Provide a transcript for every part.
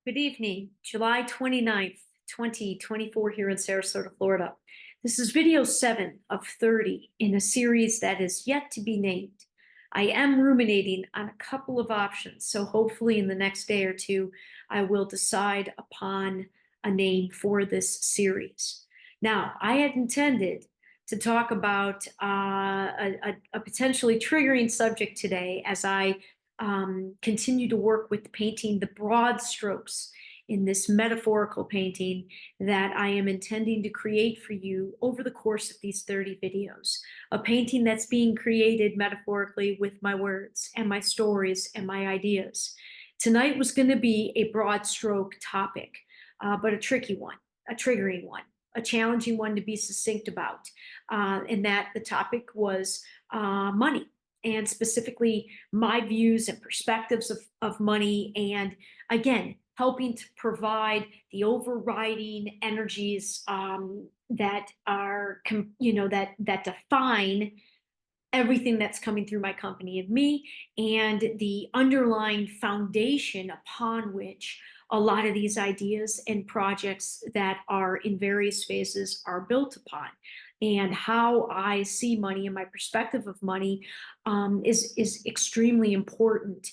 Good evening, July 29th, 2024 here in Sarasota, Florida. This is video 7 of 30 in a series that is yet to be named. I am ruminating on a couple of options, so hopefully in the next day or two, I will decide upon a name for this series. Now, I had intended to talk about a potentially triggering subject today as I continue to work with painting the broad strokes in this metaphorical painting that I am intending to create for you over the course of these 30 videos. A painting that's being created metaphorically with my words and my stories and my ideas. Tonight was going to be a broad stroke topic, but a tricky one, a triggering one, a challenging one to be succinct about. And that the topic was money, and specifically my views and perspectives of money, and again helping to provide the overriding energies that are that define everything that's coming through my company and me, and the underlying foundation upon which a lot of these ideas and projects that are in various phases are built upon. And how I see money and my perspective of money is extremely important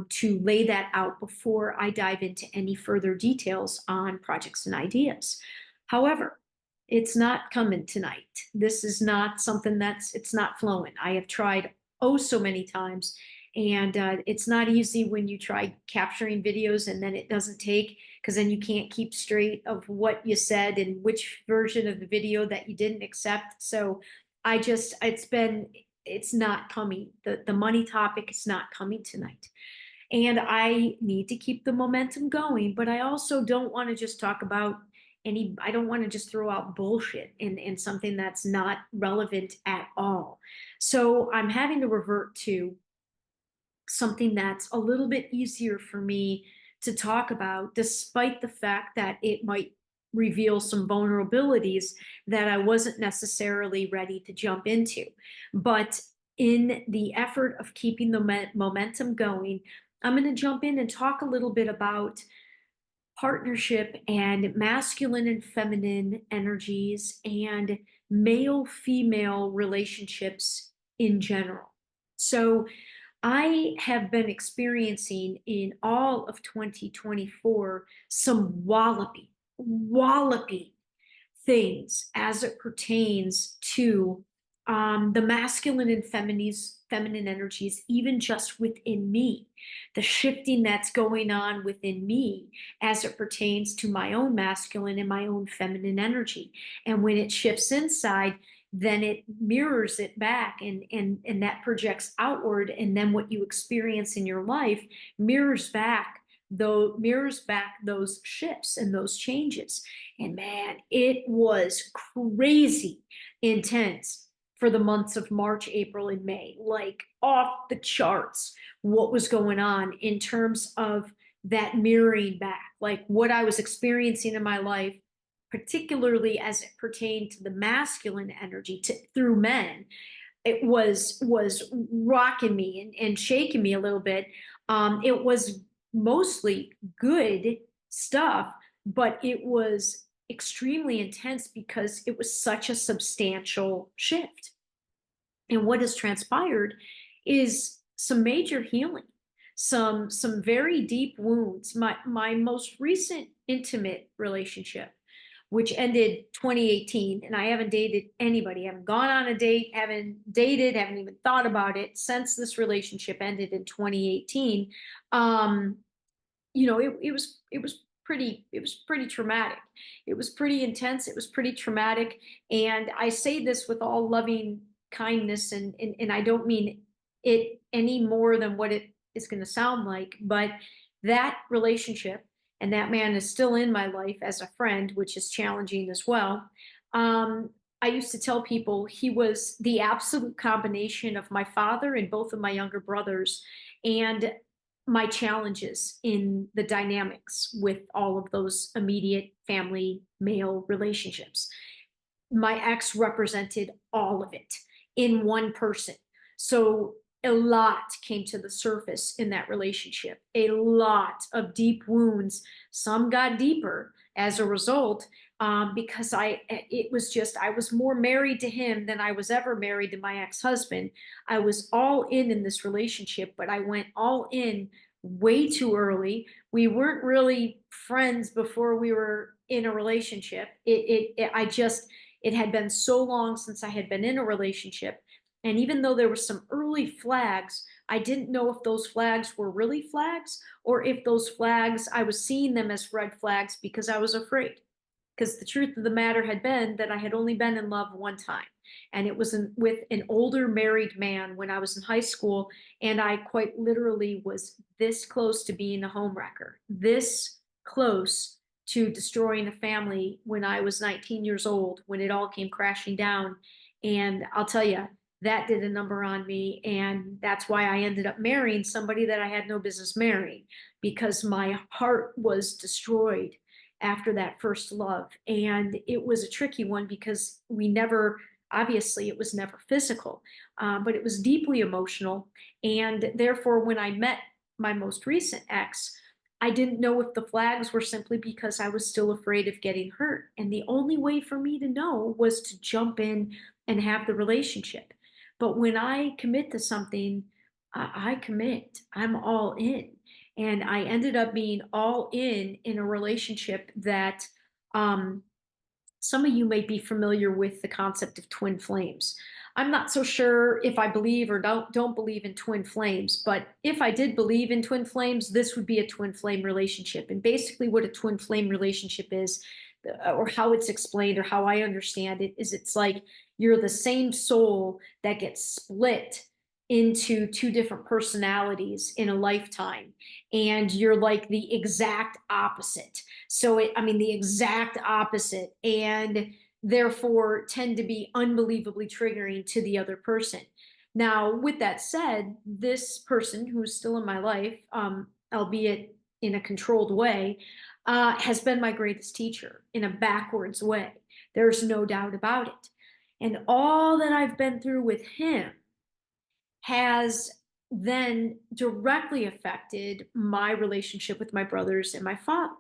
to lay that out before I dive into any further details on projects and ideas. However, it's not coming tonight. This is not something it's not flowing. I have tried oh so many times, and it's not easy when you try capturing videos and then it doesn't take, because then you can't keep straight of what you said and which version of the video that you didn't accept. So it's not coming. The money topic is not coming tonight. And I need to keep the momentum going, but I also don't want to just talk about I don't want to just throw out bullshit in something that's not relevant at all. So I'm having to revert to something that's a little bit easier for me to talk about, despite the fact that it might reveal some vulnerabilities that I wasn't necessarily ready to jump into. But in the effort of keeping the momentum going, I'm going to jump in and talk a little bit about partnership and masculine and feminine energies and male female relationships in general. So, I have been experiencing in all of 2024 some wallopy things as it pertains to the masculine and feminine energies, even just within me, the shifting that's going on within me as it pertains to my own masculine and my own feminine energy. And when it shifts inside, then it mirrors it back, and that projects outward, and then what you experience in your life mirrors back those shifts and those changes. And man, it was crazy intense for the months of March, April, and May, like off the charts what was going on in terms of that mirroring back, like what I was experiencing in my life, particularly as it pertained to the masculine energy through men. It was rocking me and shaking me a little bit. It was mostly good stuff, but it was extremely intense because it was such a substantial shift. And what has transpired is some major healing, some very deep wounds. My most recent intimate relationship, which ended 2018, and I haven't dated anybody, haven't gone on a date, haven't dated, haven't even thought about it since this relationship ended in 2018. It was pretty traumatic. It was pretty intense. It was pretty traumatic. And I say this with all loving kindness, and I don't mean it any more than what it is going to sound like, but that relationship, and that man is still in my life as a friend, which is challenging as well. I used to tell people he was the absolute combination of my father and both of my younger brothers, and my challenges in the dynamics with all of those immediate family male relationships. My ex represented all of it in one person. So a lot came to the surface in that relationship, a lot of deep wounds. Some got deeper as a result, because it was just, I was more married to him than I was ever married to my ex-husband. I was all in this relationship, but I went all in way too early. We weren't really friends before we were in a relationship. It had been so long since I had been in a relationship. And even though there were some early flags, I didn't know if those flags were really flags or if those flags, I was seeing them as red flags because I was afraid. Because the truth of the matter had been that I had only been in love one time. And it was with an older married man when I was in high school. And I quite literally was this close to being a homewrecker, this close to destroying a family when I was 19 years old, when it all came crashing down. And I'll tell you, that did a number on me. And that's why I ended up marrying somebody that I had no business marrying, because my heart was destroyed after that first love. And it was a tricky one because we never, obviously, it was never physical, but it was deeply emotional. And therefore, when I met my most recent ex, I didn't know if the flags were simply because I was still afraid of getting hurt. And the only way for me to know was to jump in and have the relationship. But when I commit to something, I commit, I'm all in. And I ended up being all in a relationship that, some of you may be familiar with the concept of twin flames. I'm not so sure if I believe or don't believe in twin flames, but if I did believe in twin flames, this would be a twin flame relationship. And basically what a twin flame relationship is, or how it's explained or how I understand it, is it's like you're the same soul that gets split into two different personalities in a lifetime, and you're like the exact opposite. So I mean, the exact opposite, and therefore tend to be unbelievably triggering to the other person. Now, with that said, this person who's still in my life, albeit in a controlled way, has been my greatest teacher in a backwards way. There's no doubt about it. And all that I've been through with him has then directly affected my relationship with my brothers and my father.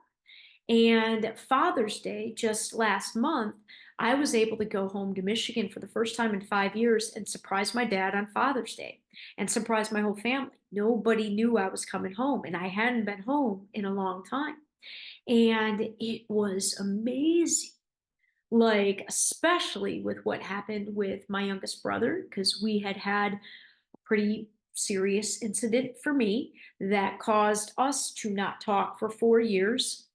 And Father's Day, just last month, I was able to go home to Michigan for the first time in 5 years and surprise my dad on Father's Day and surprise my whole family. Nobody knew I was coming home, and I hadn't been home in a long time. And it was amazing. Like, especially with what happened with my youngest brother, because we had pretty serious incident for me that caused us to not talk for 4 years.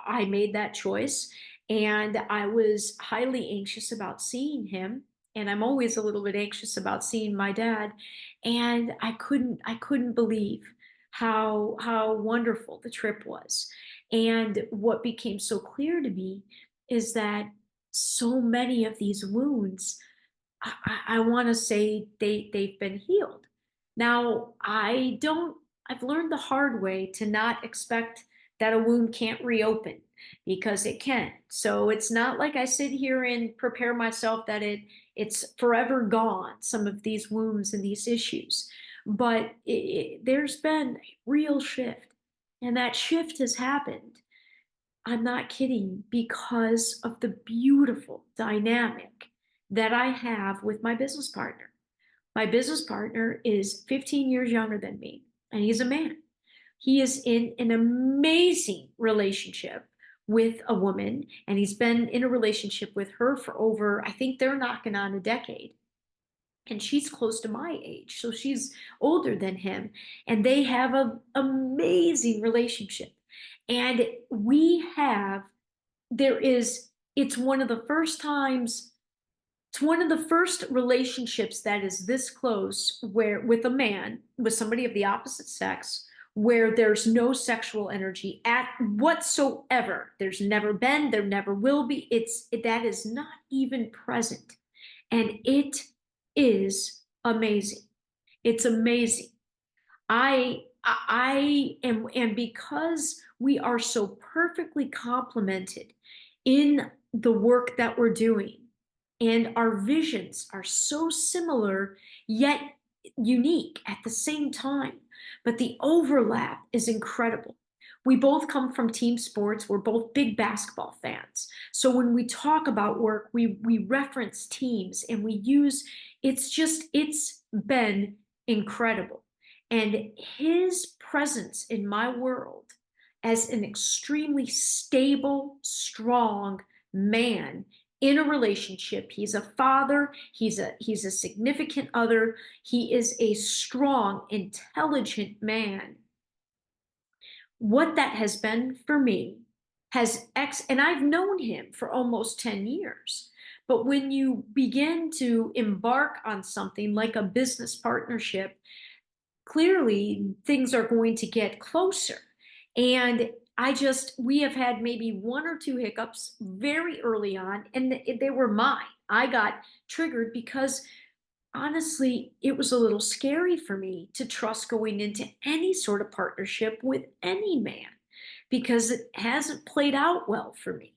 I made that choice, and I was highly anxious about seeing him. And I'm always a little bit anxious about seeing my dad. And I couldn't believe how wonderful the trip was. And what became so clear to me is that so many of these wounds, I want to say they've been healed. Now, I've learned the hard way to not expect that a wound can't reopen, because it can. So it's not like I sit here and prepare myself that it's forever gone, some of these wounds and these issues. But there's been a real shift, and that shift has happened, I'm not kidding, because of the beautiful dynamic that I have with my business partner. My business partner is 15 years younger than me, and he's a man. He is in an amazing relationship with a woman, and he's been in a relationship with her for over, I think they're knocking on a decade. And she's close to my age, so she's older than him, and they have an amazing relationship. And we have, there is, it's one of the first times, it's one of the first relationships that is this close, where with a man, with somebody of the opposite sex, where there's no sexual energy at whatsoever. There's never been, there never will be. That is not even present. And it is amazing. It's amazing. I am, and because we are so perfectly complemented in the work that we're doing, and our visions are so similar, yet unique at the same time, but the overlap is incredible. We both come from team sports. We're both big basketball fans. So when we talk about work, we reference teams and we use it's been incredible. And his presence in my world as an extremely stable, strong man in a relationship. He's a father, he's a significant other, he is a strong, intelligent man. What that has been for me and I've known him for almost 10 years. But when you begin to embark on something like a business partnership, clearly things are going to get closer. And we have had maybe one or two hiccups very early on, and they were mine. I got triggered because honestly, it was a little scary for me to trust going into any sort of partnership with any man because it hasn't played out well for me.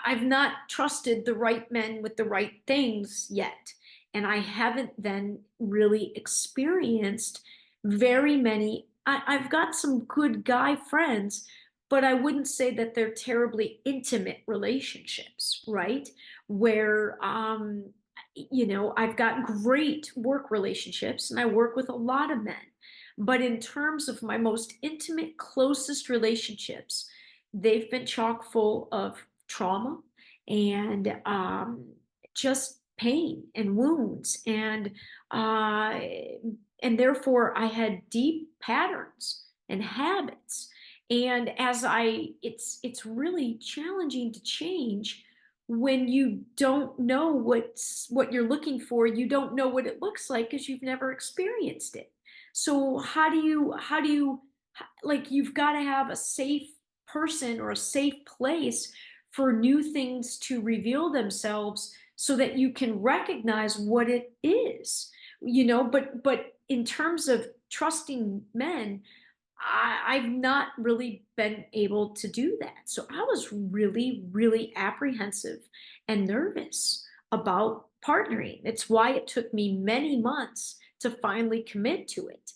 I've not trusted the right men with the right things yet. And I haven't then really experienced very many. I've got some good guy friends, but I wouldn't say that they're terribly intimate relationships, right? Where, I've got great work relationships and I work with a lot of men. But in terms of my most intimate, closest relationships, they've been chock full of trauma and just pain and wounds. Uh, and therefore, I had deep patterns and habits. And it's really challenging to change when you don't know what you're looking for. You don't know what it looks like because you've never experienced it. So how do you like you've got to have a safe person or a safe place for new things to reveal themselves so that you can recognize what it is, but in terms of trusting men, I've not really been able to do that. So I was really, really apprehensive and nervous about partnering. It's why it took me many months to finally commit to it.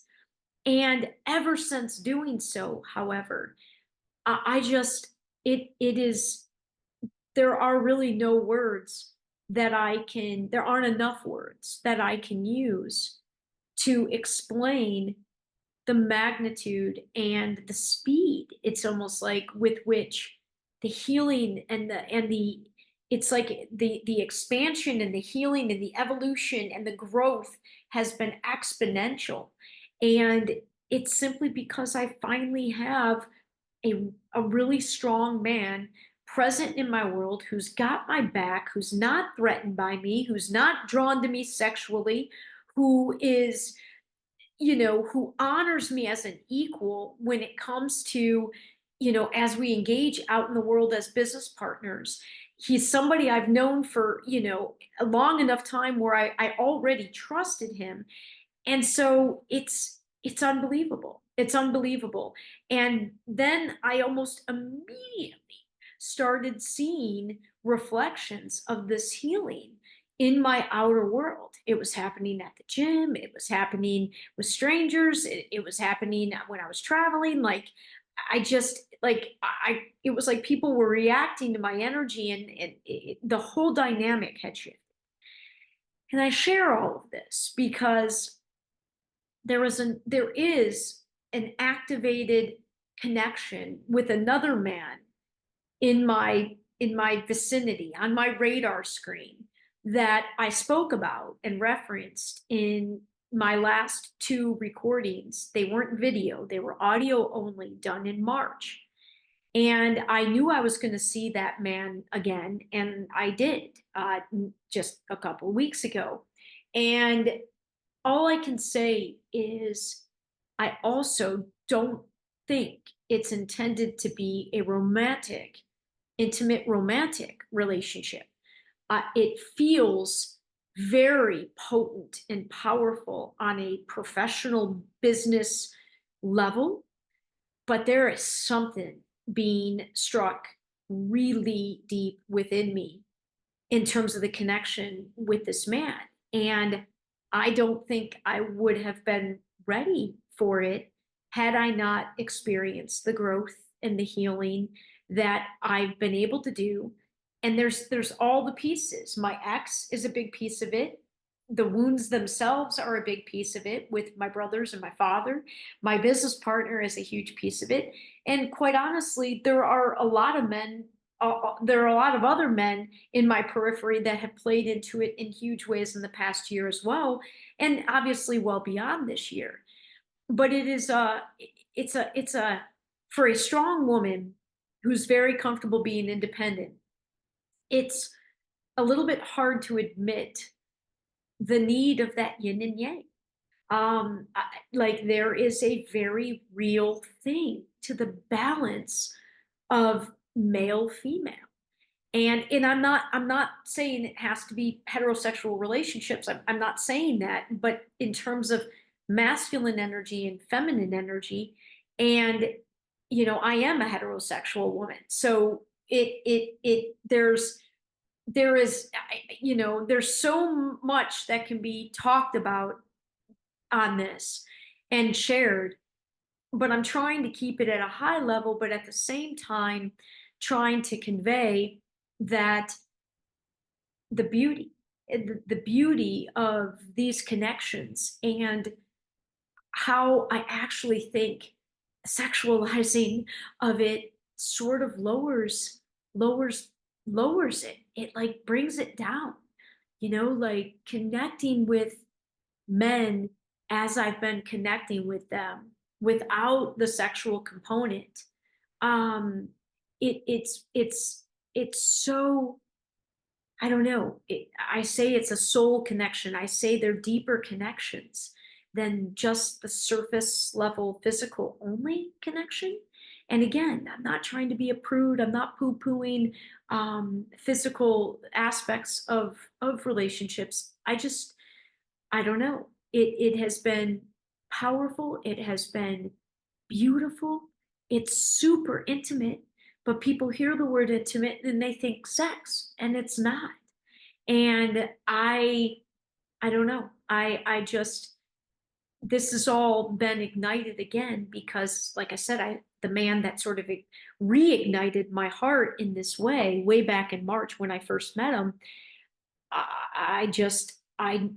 And ever since doing so, however, I just, it is, there are really no words there aren't enough words that I can use to explain the magnitude and the speed. It's almost like with which the healing and the it's like the expansion and the healing and the evolution and the growth has been exponential. And it's simply because I finally have a really strong man present in my world who's got my back, who's not threatened by me, who's not drawn to me sexually, who is, who honors me as an equal when it comes to, as we engage out in the world as business partners. He's somebody I've known for, a long enough time where I already trusted him. And so it's unbelievable. It's unbelievable. And then I almost immediately started seeing reflections of this healing in my outer world. It was happening at the gym, it was happening with strangers, it was happening when I was traveling. Like I just like I it was like people were reacting to my energy, and the whole dynamic had shifted. And I share all of this because there is an activated connection with another man in my vicinity on my radar screen that I spoke about and referenced in my last two recordings. They weren't video, they were audio only, done in March. And I knew I was going to see that man again, and I did just a couple of weeks ago. And all I can say is I also don't think it's intended to be a intimate romantic relationship. It feels very potent and powerful on a professional business level, but there is something being struck really deep within me in terms of the connection with this man. And I don't think I would have been ready for it had I not experienced the growth and the healing that I've been able to do. And there's all the pieces. My ex is a big piece of it. The wounds themselves are a big piece of it with my brothers and my father. My business partner is a huge piece of it. And quite honestly, there are a lot of men, there are a lot of other men in my periphery that have played into it in huge ways in the past year as well, and obviously well beyond this year. But it is it's a for a strong woman who's very comfortable being independent, it's a little bit hard to admit the need of that yin and yang. Like there is a very real thing to the balance of male female. And I'm not saying it has to be heterosexual relationships. I'm not saying that, but in terms of masculine energy and feminine energy, and I am a heterosexual woman. So there's so much that can be talked about on this and shared, but I'm trying to keep it at a high level, but at the same time, trying to convey that the beauty, the beauty of these connections and how I actually think sexualizing of it sort of lowers, lowers it. It like brings it down, like connecting with men as I've been connecting with them without the sexual component. Um, it's so, I don't know. I say it's a soul connection. I say they're deeper connections than just the surface level physical only connection. And again, I'm not trying to be a prude. I'm not poo-pooing physical aspects of relationships. I don't know. It has been powerful. It has been beautiful. It's super intimate, but people hear the word intimate and they think sex, and it's not. And I don't know. I just this has all been ignited again because, like I said, the man that sort of reignited my heart in this way back in March when I first met him. I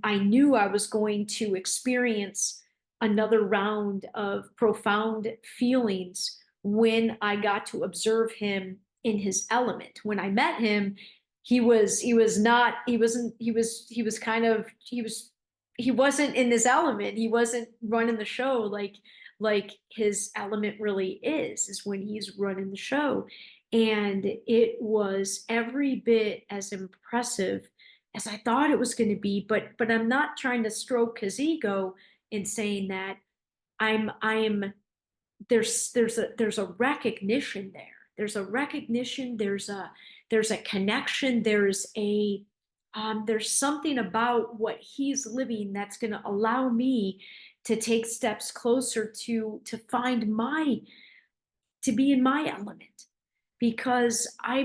knew I was going to experience another round of profound feelings when I got to observe him in his element. When I met him, he was not he wasn't he was kind of he wasn't in his element. He wasn't running the show like his element really is when he's running the show. And it was every bit as impressive as I thought it was going to be. But I'm not trying to stroke his ego in saying that. I'm there's a recognition there. There's a recognition. There's a connection. There's something about what he's living that's going to allow me to take steps closer to find my to be in my element, because I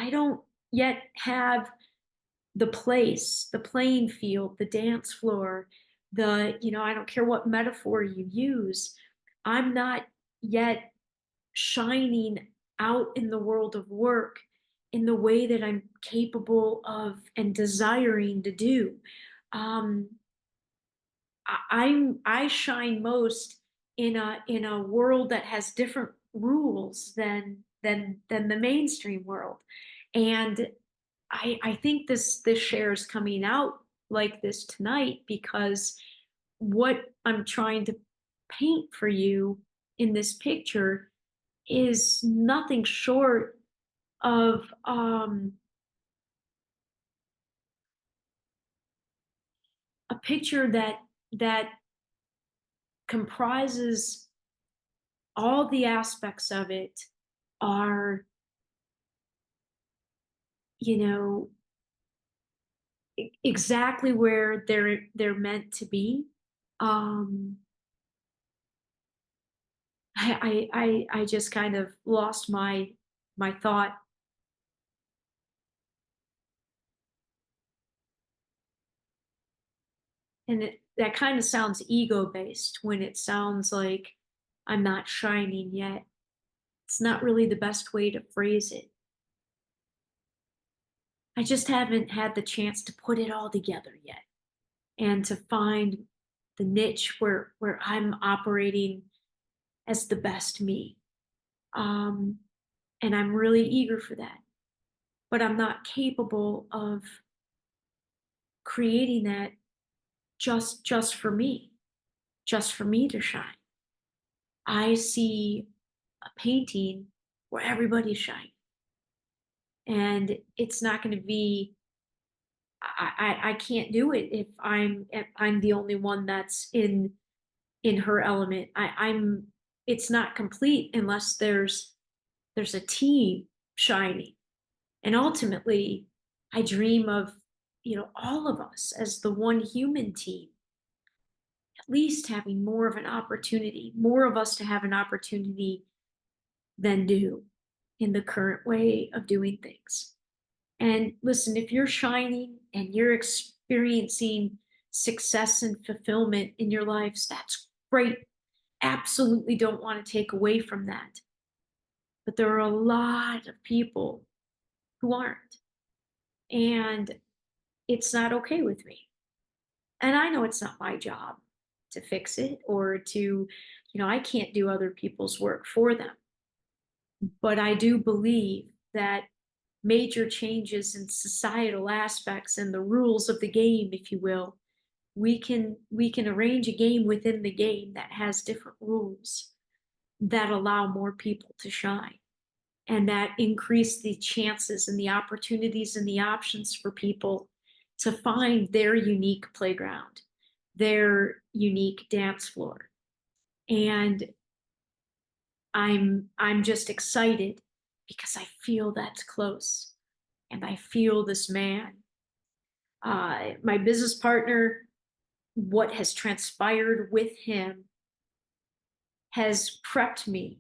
don't yet have the place, the playing field, the dance floor, I don't care what metaphor you use. I'm not yet shining out in the world of work in the way that I'm capable of and desiring to do. Um, I shine most in a world that has different rules than the mainstream world. And I think this share is coming out like this tonight because what I'm trying to paint for you in this picture is nothing short of a picture that comprises all the aspects of it are, you know, exactly where they're meant to be. Um, I just kind of lost my thought. And that kind of sounds ego-based when it sounds like I'm not shining yet. It's not really the best way to phrase it. I just haven't had the chance to put it all together yet and to find the niche where I'm operating as the best me. Um, and I'm really eager for that. But I'm not capable of creating that just just for me to shine. I see a painting where everybody's shining. And it's not going to be, I can't do it if I'm the only one that's in her element. It's not complete unless there's a team shining. And ultimately, I dream of, all of us as the one human team, at least having more of an opportunity, more of us to have an opportunity than do in the current way of doing things. And listen, if you're shining and you're experiencing success and fulfillment in your lives, that's great. Absolutely don't want to take away from that. But there are a lot of people who aren't. And it's not okay with me. And I know it's not my job to fix it or to, I can't do other people's work for them. But I do believe that major changes in societal aspects and the rules of the game, if you will, we can arrange a game within the game that has different rules that allow more people to shine and that increase the chances and the opportunities and the options for people to find their unique playground, their unique dance floor. And I'm just excited because I feel that's close. And I feel this man. My business partner, what has transpired with him has prepped me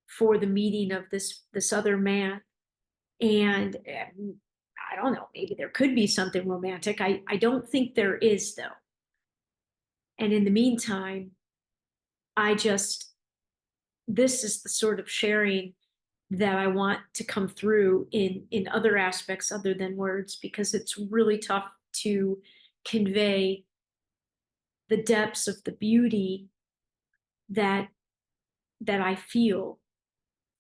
for the meeting of this other man. And I don't know, maybe there could be something romantic. I don't think there is though. And in the meantime, I just this is the sort of sharing that I want to come through in other aspects other than words because it's really tough to convey the depths of the beauty that that I feel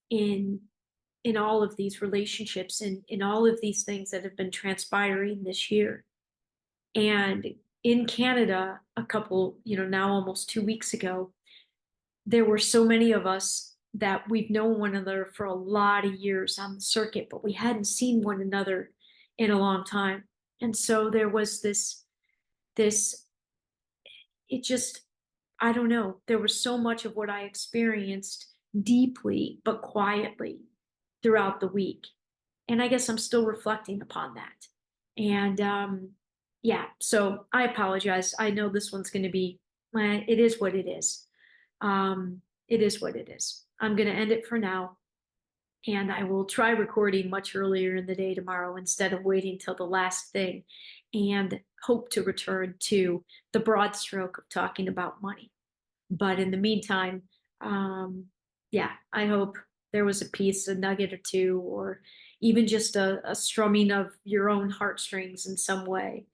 in in all of these relationships and in all of these things that have been transpiring this year. And in Canada, a couple, now almost 2 weeks ago, there were so many of us that we've known one another for a lot of years on the circuit, but we hadn't seen one another in a long time. And so there was this, it just, I don't know, there was so much of what I experienced deeply, but quietly throughout the week. And I guess I'm still reflecting upon that. And yeah, so I apologize. I know this one's going to be, it is what it is. It is what it is. I'm going to end it for now. And I will try recording much earlier in the day tomorrow instead of waiting till the last thing and hope to return to the broad stroke of talking about money. But in the meantime, yeah, I hope there was a piece, a nugget or two, or even just a strumming of your own heartstrings in some way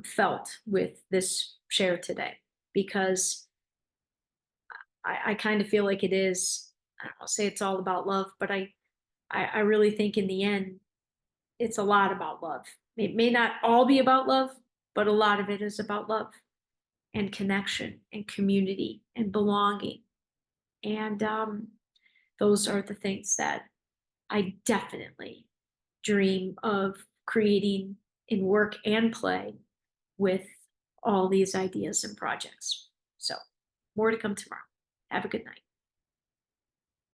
felt with this share today. Because I kind of feel like it is, I don't say it's all about love, but I really think in the end, it's a lot about love. It may not all be about love, but a lot of it is about love and connection and community and belonging. And those are the things that I definitely dream of creating in work and play with all these ideas and projects. So more to come tomorrow. Have a good night.